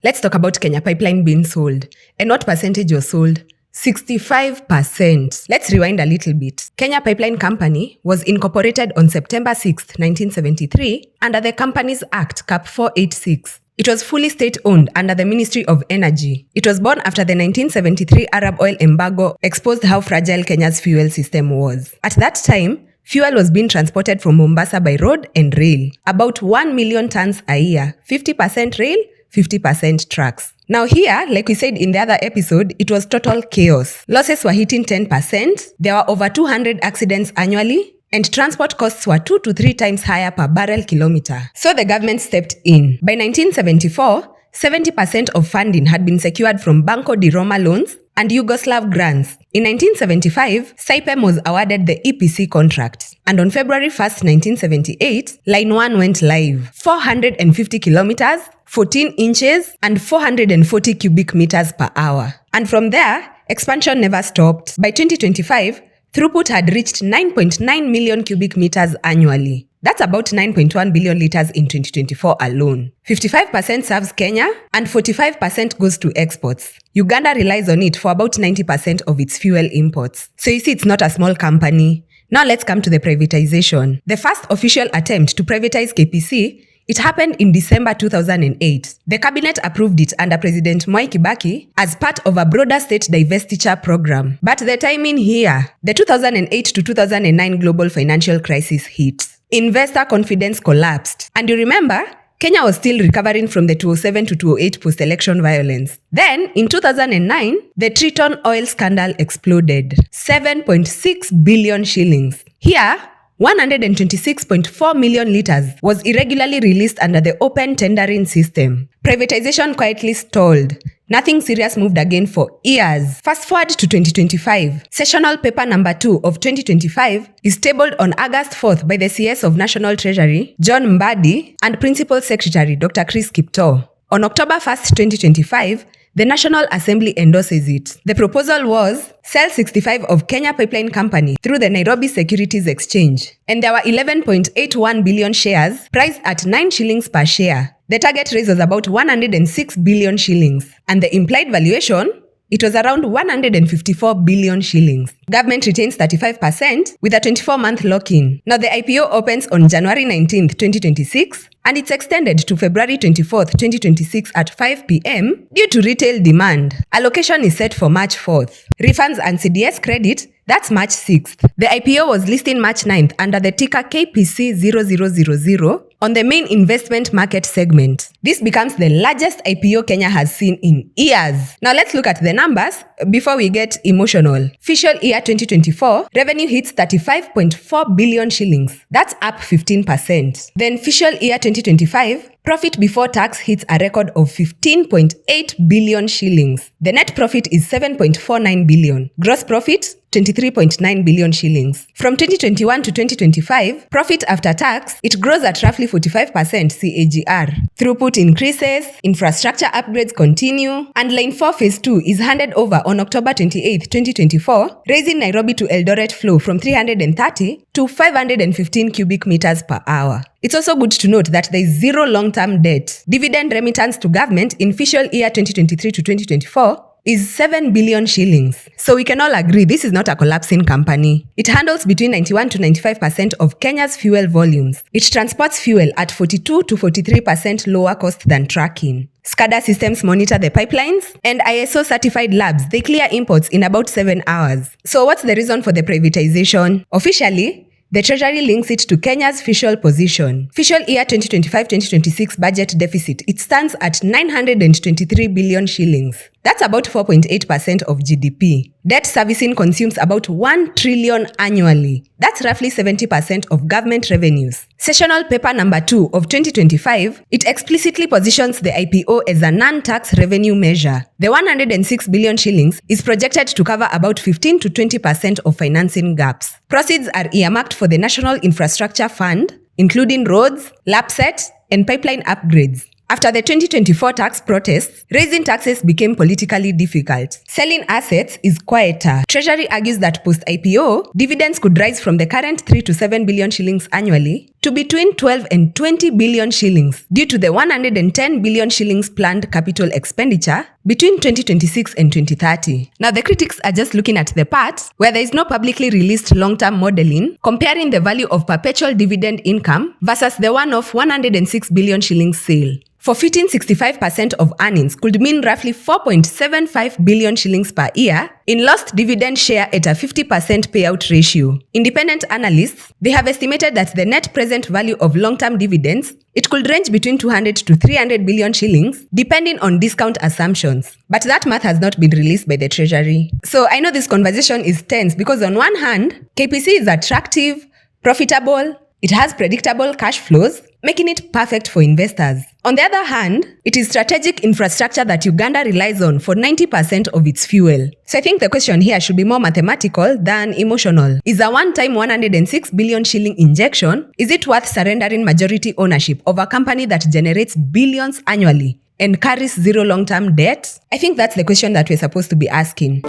Let's talk about Kenya Pipeline being sold. And what percentage was sold? 65%. Let's rewind a little bit. Kenya Pipeline Company was incorporated on September 6, 1973 under the Companies Act Cap 486. It was fully state-owned under the Ministry of Energy. It was born after the 1973 Arab oil embargo exposed how fragile Kenya's fuel system was. At that time, fuel was being transported from Mombasa by road and rail. About 1 million tons a year, 50% rail, 50% trucks. Now here, like we said in the other episode, it was total chaos. Losses were hitting 10%, there were over 200 accidents annually, and transport costs were 2 to 3 times higher per barrel kilometer. So the government stepped in. By 1974, 70% of funding had been secured from Banco de Roma loans and Yugoslav grants. In 1975, Saipem was awarded the EPC contract. And on February 1st, 1978, Line 1 went live. 450 kilometers, 14 inches, and 440 cubic meters per hour. And from there, expansion never stopped. By 2025, throughput had reached 9.9 million cubic meters annually. That's about 9.1 billion liters in 2024 alone. 55% serves Kenya and 45% goes to exports. Uganda relies on it for about 90% of its fuel imports. So you see, it's not a small company. Now let's come to the privatization. The first official attempt to privatize KPC, it happened in December 2008. The cabinet approved it under President Mwai Kibaki as part of a broader state divestiture program. But the timing here, the 2008 to 2009 global financial crisis hit. Investor confidence collapsed. And you remember, Kenya was still recovering from the 2007 to 2008 post-election violence. Then, in 2009, the Triton oil scandal exploded. 7.6 billion shillings. Here, 126.4 million liters was irregularly released under the open tendering system. Privatization quietly stalled. Nothing serious moved again for years. Fast forward to 2025. Sessional paper number 2 of 2025 is tabled on August 4th by the CS of National Treasury, John Mbadi, and Principal Secretary, Dr. Chris Kiptoo. On October 1st, 2025, the National Assembly endorses it. The proposal was sell 65 of Kenya Pipeline Company through the Nairobi Securities Exchange. And there were 11.81 billion shares priced at 9 shillings per share. The target raise was about 106 billion shillings. And the implied valuation, it was around 154 billion shillings. Government retains 35% with a 24-month lock-in. Now the IPO opens on January 19th, 2026 and it's extended to February 24th, 2026 at 5 p.m. due to retail demand. Allocation is set for March 4th. Refunds and CDS credit, that's March 6th. The IPO was listed March 9th under the ticker KPC 0000 on the main investment market segment. This becomes the largest IPO Kenya has seen in years. Now let's look at the numbers before we get emotional. Fiscal year 2024, revenue hits 35.4 billion shillings. That's up 15%. Then fiscal year 2025, profit before tax hits a record of 15.8 billion shillings. The net profit is 7.49 billion. Gross profit, 23.9 billion shillings. From 2021 to 2025, profit after tax, it grows at roughly 45% CAGR. Throughput increases, infrastructure upgrades continue, and Line 4 Phase 2 is handed over on October 28, 2024, raising Nairobi to Eldoret flow from 330 to 515 cubic meters per hour. It's also good to note that there is zero long-term debt. Dividend remittance to government in fiscal year 2023 to 2024 is 7 billion shillings. So we can all agree this is not a collapsing company. It handles between 91 to 95% of Kenya's fuel volumes. It transports fuel at 42 to 43% lower cost than trucking. SCADA systems monitor the pipelines, and ISO certified labs, they clear imports in about 7 hours. So what's the reason for the privatization? Officially, the Treasury links it to Kenya's fiscal position. Fiscal year 2025-2026 budget deficit, it stands at 923 billion shillings. That's about 4.8% of GDP. Debt servicing consumes about 1 trillion annually. That's roughly 70% of government revenues. Sessional paper number 2 of 2025, it explicitly positions the IPO as a non-tax revenue measure. The 106 billion shillings is projected to cover about 15 to 20% of financing gaps. Proceeds are earmarked for the National Infrastructure Fund, including roads, LAPSET, and pipeline upgrades. After the 2024 tax protests, raising taxes became politically difficult. Selling assets is quieter. Treasury argues that post-IPO, dividends could rise from the current 3 to 7 billion shillings annually to between 12 and 20 billion shillings due to the 110 billion shillings planned capital expenditure between 2026 and 2030. Now, the critics are just looking at the parts where there is no publicly released long-term modeling comparing the value of perpetual dividend income versus the one of 106 billion shillings sale. Forfeiting 65% of earnings could mean roughly 4.75 billion shillings per year in lost dividend share at a 50% payout ratio. Independent analysts, they have estimated that the net present value of long-term dividends, it could range between 200 to 300 billion shillings, depending on discount assumptions. But that math has not been released by the Treasury. So I know this conversation is tense because on one hand, KPC is attractive, profitable, it has predictable cash flows, making it perfect for investors. On the other hand, it is strategic infrastructure that Uganda relies on for 90% of its fuel. So I think the question here should be more mathematical than emotional. Is a one-time 106 billion shilling injection, is it worth surrendering majority ownership of a company that generates billions annually and carries zero long-term debt? I think that's the question that we're supposed to be asking.